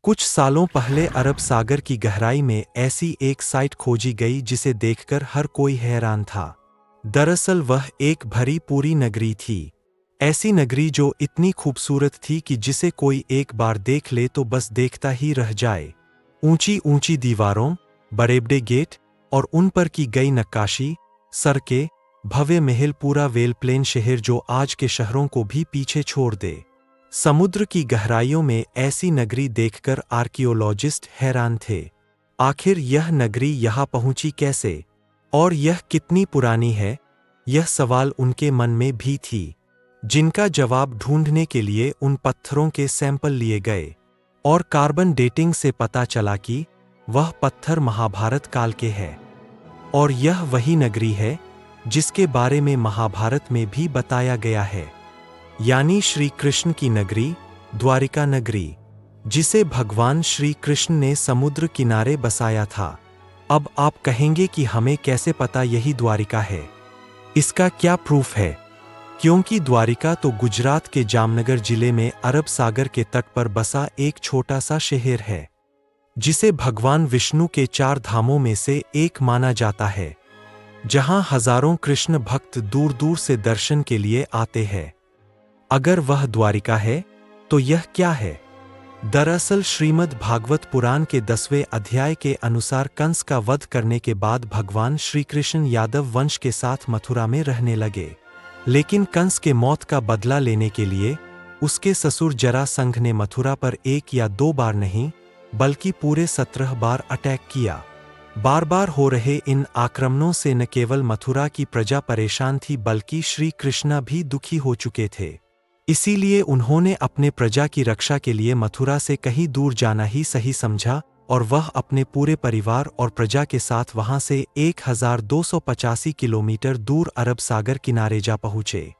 कुछ सालों पहले अरब सागर की गहराई में ऐसी एक साइट खोजी गई जिसे देखकर हर कोई हैरान था। दरअसल वह एक भरी पूरी नगरी थी। ऐसी नगरी जो इतनी खूबसूरत थी कि जिसे कोई एक बार देख ले तो बस देखता ही रह जाए। ऊंची ऊंची दीवारों, बड़े बड़े गेट और उन पर की गई नक्काशी, सड़कें, भव्य महल, पूरा वेल प्लेन शहर जो आज के शहरों को भी पीछे छोड़ दे। समुद्र की गहराइयों में ऐसी नगरी देखकर आर्कियोलॉजिस्ट हैरान थे। आखिर यह नगरी यहाँ पहुंची कैसे और यह कितनी पुरानी है, यह सवाल उनके मन में भी थी, जिनका जवाब ढूंढने के लिए उन पत्थरों के सैंपल लिए गए और कार्बन डेटिंग से पता चला कि वह पत्थर महाभारत काल के हैं। और यह वही नगरी है जिसके बारे में महाभारत में भी बताया गया है, यानी श्री कृष्ण की नगरी, द्वारिका नगरी, जिसे भगवान श्री कृष्ण ने समुद्र किनारे बसाया था। अब आप कहेंगे कि हमें कैसे पता यही द्वारिका है? इसका क्या प्रूफ है? क्योंकि द्वारिका तो गुजरात के जामनगर जिले में अरब सागर के तट पर बसा एक छोटा सा शहर है, जिसे भगवान विष्णु के 4 धामों में से एक माना जाता है, जहां हजारों कृष्ण भक्त दूर दूर से दर्शन के लिए आते हैं। अगर वह द्वारिका है तो यह क्या है? दरअसल श्रीमद् भागवत पुराण के 10वें अध्याय के अनुसार कंस का वध करने के बाद भगवान श्री कृष्ण यादव वंश के साथ मथुरा में रहने लगे। लेकिन कंस के मौत का बदला लेने के लिए उसके ससुर जरासंध ने मथुरा पर 1 या 2 बार नहीं बल्कि पूरे 17 बार अटैक किया। बार बार हो रहे इन आक्रमणों से न केवल मथुरा की प्रजा परेशान थी बल्कि श्री कृष्ण भी दुखी हो चुके थे। इसीलिए उन्होंने अपने प्रजा की रक्षा के लिए मथुरा से कहीं दूर जाना ही सही समझा और वह अपने पूरे परिवार और प्रजा के साथ वहां से 1285 किलोमीटर दूर अरब सागर किनारे जा पहुंचे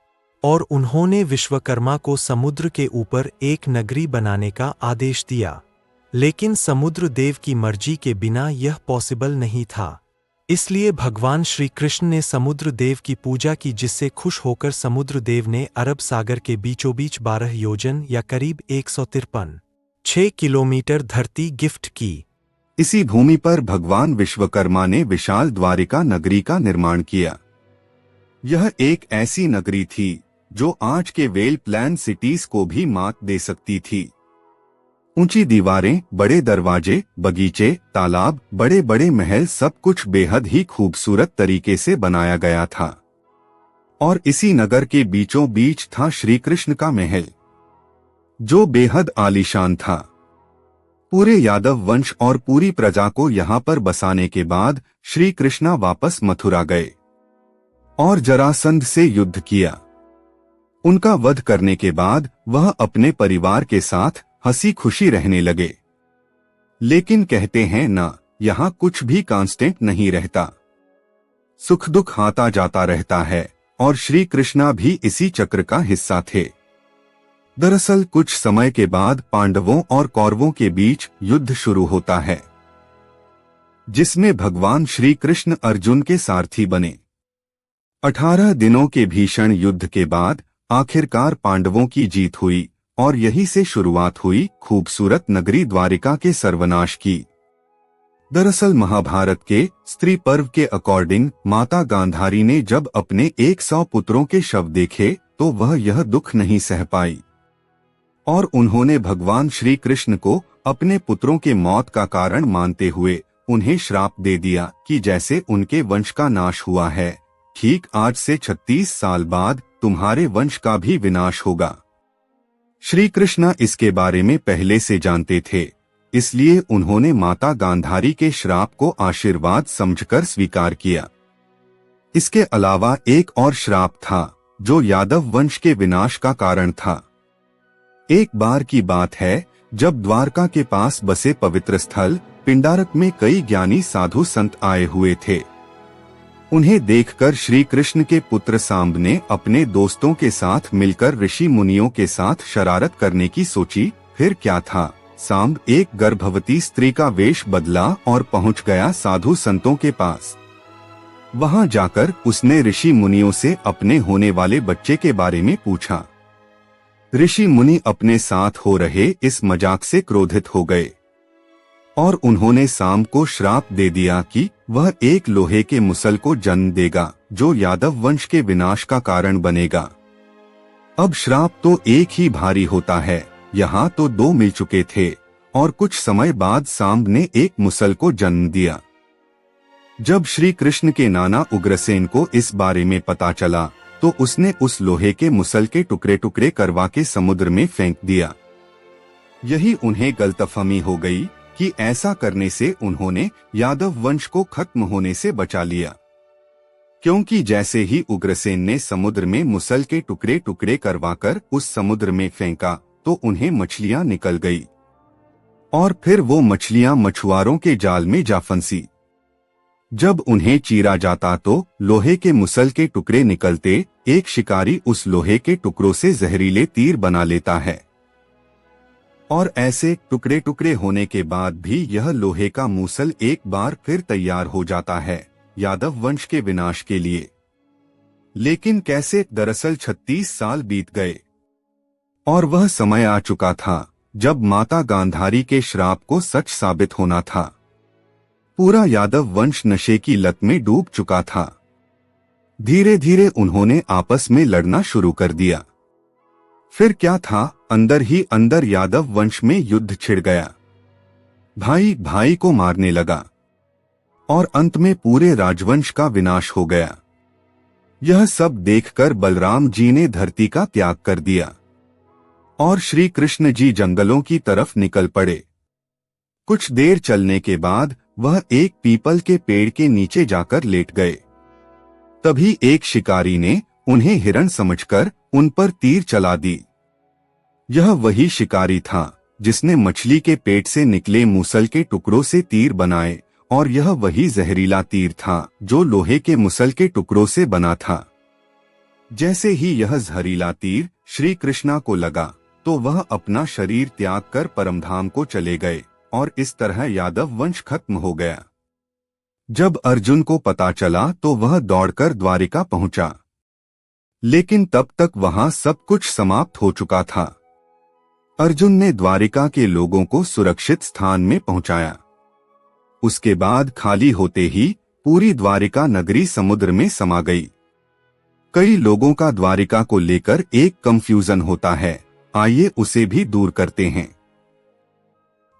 और उन्होंने विश्वकर्मा को समुद्र के ऊपर एक नगरी बनाने का आदेश दिया। लेकिन समुद्र देव की मर्जी के बिना यह पॉसिबल नहीं था। इसलिए भगवान श्री कृष्ण ने समुद्र देव की पूजा की, जिससे खुश होकर समुद्र देव ने अरब सागर के बीचों बीच 12 योजन या करीब 153 किलोमीटर धरती गिफ्ट की। इसी भूमि पर भगवान विश्वकर्मा ने विशाल द्वारिका नगरी का निर्माण किया। यह एक ऐसी नगरी थी जो आज के वेल प्लान सिटीज को भी मात दे सकती थी। ऊंची दीवारें, बड़े दरवाजे, बगीचे, तालाब, बड़े बड़े महल, सब कुछ बेहद ही खूबसूरत तरीके से बनाया गया था। और इसी नगर के बीचों बीच था श्री कृष्ण का महल, जो बेहद आलीशान था। पूरे यादव वंश और पूरी प्रजा को यहाँ पर बसाने के बाद श्री कृष्णा वापस मथुरा गए और जरासंध से युद्ध किया। उनका वध करने के बाद वह अपने परिवार के साथ हंसी खुशी रहने लगे। लेकिन कहते हैं ना, यहाँ कुछ भी कांस्टेंट नहीं रहता, सुख दुख आता जाता रहता है और श्री कृष्णा भी इसी चक्र का हिस्सा थे। दरअसल कुछ समय के बाद पांडवों और कौरवों के बीच युद्ध शुरू होता है, जिसमें भगवान श्री कृष्ण अर्जुन के सारथी बने। 18 दिनों के भीषण युद्ध के बाद आखिरकार पांडवों की जीत हुई और यही से शुरुआत हुई खूबसूरत नगरी द्वारिका के सर्वनाश की। दरअसल महाभारत के स्त्री पर्व के अकॉर्डिंग माता गांधारी ने जब अपने 100 पुत्रों के शव देखे तो वह यह दुख नहीं सह पाई और उन्होंने भगवान श्री कृष्ण को अपने पुत्रों के मौत का कारण मानते हुए उन्हें श्राप दे दिया कि जैसे उनके वंश का नाश हुआ है, ठीक आज से 36 साल बाद तुम्हारे वंश का भी विनाश होगा। श्री कृष्ण इसके बारे में पहले से जानते थे, इसलिए उन्होंने माता गांधारी के श्राप को आशीर्वाद समझकर स्वीकार किया। इसके अलावा एक और श्राप था जो यादव वंश के विनाश का कारण था। एक बार की बात है जब द्वारका के पास बसे पवित्र स्थल पिंडारक में कई ज्ञानी साधु संत आए हुए थे। उन्हें देखकर श्री कृष्ण के पुत्र सांब ने अपने दोस्तों के साथ मिलकर ऋषि मुनियों के साथ शरारत करने की सोची। फिर क्या था, सांब एक गर्भवती स्त्री का वेश बदला और पहुंच गया साधु संतों के पास। वहां जाकर उसने ऋषि मुनियों से अपने होने वाले बच्चे के बारे में पूछा। ऋषि मुनि अपने साथ हो रहे इस मजाक से क्रोधित हो गए और उन्होंने सांब को श्राप दे दिया कि वह एक लोहे के मुसल को जन्म देगा जो यादव वंश के विनाश का कारण बनेगा। अब श्राप तो एक ही भारी होता है, यहाँ तो दो मिल चुके थे और कुछ समय बाद सांब ने एक मुसल को जन्म दिया। जब श्री कृष्ण के नाना उग्रसेन को इस बारे में पता चला तो उसने उस लोहे के मुसल के टुकड़े टुकड़े करवा के समुद्र में फेंक दिया। यही उन्हें गलतफहमी हो गई कि ऐसा करने से उन्होंने यादव वंश को खत्म होने से बचा लिया, क्योंकि जैसे ही उग्रसेन ने समुद्र में मुसल के टुकड़े टुकड़े करवाकर उस समुद्र में फेंका तो उन्हें मछलियां निकल गई और फिर वो मछलियां मछुआरों के जाल में जा फंसी। जब उन्हें चीरा जाता तो लोहे के मुसल के टुकड़े निकलते, एक शिकारी उस लोहे के टुकड़ों से जहरीले तीर बना लेता है और ऐसे टुकड़े टुकड़े होने के बाद भी यह लोहे का मूसल एक बार फिर तैयार हो जाता है यादव वंश के विनाश के लिए। लेकिन कैसे? दरअसल 36 साल बीत गए और वह समय आ चुका था जब माता गांधारी के श्राप को सच साबित होना था। पूरा यादव वंश नशे की लत में डूब चुका था। धीरे धीरे उन्होंने आपस में लड़ना शुरू कर दिया। फिर क्या था, अंदर ही अंदर यादव वंश में युद्ध छिड़ गया। भाई भाई को मारने लगा और अंत में पूरे राजवंश का विनाश हो गया। यह सब देखकर बलराम जी ने धरती का त्याग कर दिया और श्री कृष्ण जी जंगलों की तरफ निकल पड़े। कुछ देर चलने के बाद वह एक पीपल के पेड़ के नीचे जाकर लेट गए। तभी एक शिकारी ने उन्हें हिरण समझकर उन पर तीर चला दी। यह वही शिकारी था जिसने मछली के पेट से निकले मूसल के टुकड़ों से तीर बनाए और यह वही जहरीला तीर था जो लोहे के मुसल के टुकड़ों से बना था। जैसे ही यह जहरीला तीर श्री कृष्णा को लगा तो वह अपना शरीर त्याग कर परमधाम को चले गए और इस तरह यादव वंश खत्म हो गया। जब अर्जुन को पता चला तो वह दौड़कर द्वारिका पहुंचा, लेकिन तब तक वहां सब कुछ समाप्त हो चुका था। अर्जुन ने द्वारिका के लोगों को सुरक्षित स्थान में पहुंचाया। उसके बाद खाली होते ही पूरी द्वारिका नगरी समुद्र में समा गई। कई लोगों का द्वारिका को लेकर एक कंफ्यूजन होता है, आइए उसे भी दूर करते हैं।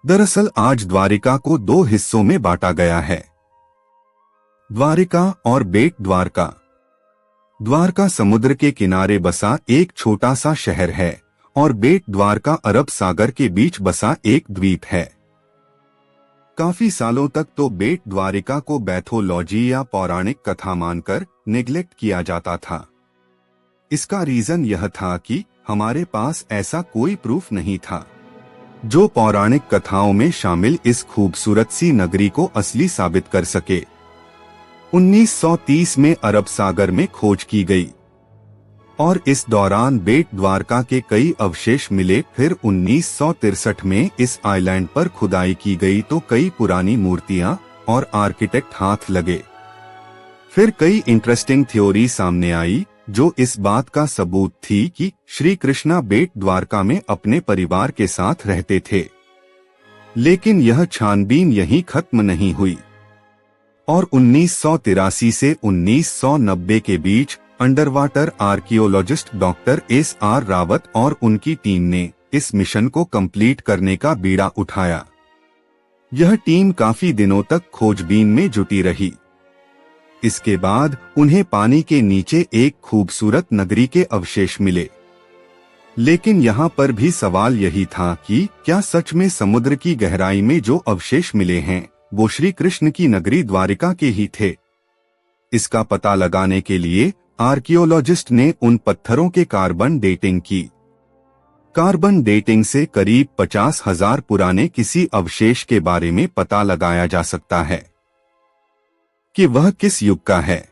दरअसल आज द्वारिका को दो हिस्सों में बांटा गया है, द्वारिका और बेट द्वारका। द्वारका समुद्र के किनारे बसा एक छोटा सा शहर है और बेट द्वारका अरब सागर के बीच बसा एक द्वीप है। काफी सालों तक तो बेट द्वारिका को बैथोलॉजी या पौराणिक कथा मानकर नेग्लेक्ट किया जाता था। इसका रीजन यह था कि हमारे पास ऐसा कोई प्रूफ नहीं था जो पौराणिक कथाओं में शामिल इस खूबसूरत सी नगरी को असली साबित कर सके। 1930 में अरब सागर में खोज की गई और इस दौरान बेट द्वारका के कई अवशेष मिले। फिर 1963 में इस आइलैंड पर खुदाई की गई तो कई पुरानी मूर्तियां और आर्किटेक्ट हाथ लगे। फिर कई इंटरेस्टिंग थ्योरी सामने आई जो इस बात का सबूत थी कि श्री कृष्णा बेट द्वारका में अपने परिवार के साथ रहते थे। लेकिन यह छानबीन यहीं खत्म नहीं हुई और 1983 से 1990 के बीच underwater archaeologist doctor SR Rawat और उनकी टीम ने इस मिशन को कंप्लीट करने का बीड़ा उठाया। यह टीम काफी दिनों तक खोजबीन में जुटी रही। इसके बाद उन्हें पानी के नीचे एक खूबसूरत नगरी के अवशेष मिले। लेकिन यहाँ पर भी सवाल यही था कि क्या सच में समुद्र की गहराई में जो अवशेष मिले हैं वो श्री कृष्ण की नगरी द्वारिका के ही थे? इसका पता लगाने के लिए आर्कियोलॉजिस्ट ने उन पत्थरों के कार्बन डेटिंग की। कार्बन डेटिंग से करीब 50,000 पुराने किसी अवशेष के बारे में पता लगाया जा सकता है कि वह किस युग का है।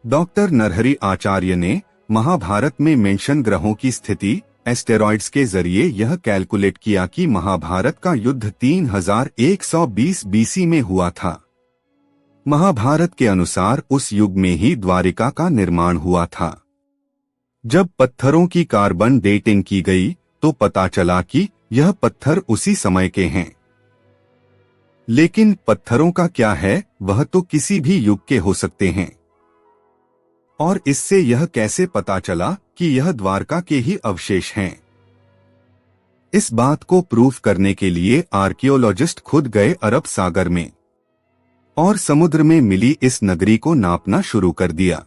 डॉक्टर नरहरि आचार्य ने महाभारत में मेंशन ग्रहों की स्थिति एस्टेरॉइड्स के जरिए यह कैलकुलेट किया कि महाभारत का युद्ध 3120 BC में हुआ था। महाभारत के अनुसार उस युग में ही द्वारिका का निर्माण हुआ था। जब पत्थरों की कार्बन डेटिंग की गई तो पता चला कि यह पत्थर उसी समय के हैं। लेकिन पत्थरों का क्या है, वह तो किसी भी युग के हो सकते हैं। और इससे यह कैसे पता चला कि यह द्वारका के ही अवशेष हैं? इस बात को प्रूफ करने के लिए आर्कियोलॉजिस्ट खुद गए अरब सागर में और समुद्र में मिली इस नगरी को नापना शुरू कर दिया।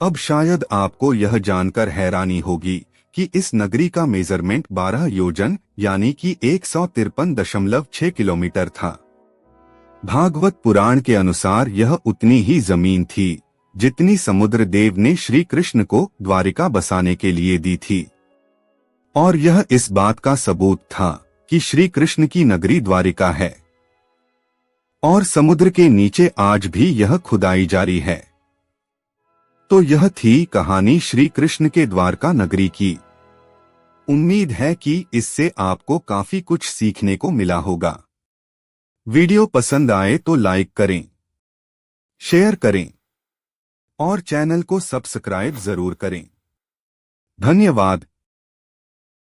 अब शायद आपको यह जानकर हैरानी होगी कि इस नगरी का मेजरमेंट 12 योजन यानी कि 153.6 किलोमीटर था। भागवत पुराण के अनुसार यह उतनी ही जमीन थी जितनी समुद्र देव ने श्री कृष्ण को द्वारिका बसाने के लिए दी थी। और यह इस बात का सबूत था कि श्री कृष्ण की नगरी द्वारिका है और समुद्र के नीचे आज भी यह खुदाई जारी है। तो यह थी कहानी श्री कृष्ण के द्वारका नगरी की। उम्मीद है कि इससे आपको काफी कुछ सीखने को मिला होगा। वीडियो पसंद आए तो लाइक करें, शेयर करें और चैनल को सब्सक्राइब जरूर करें। धन्यवाद।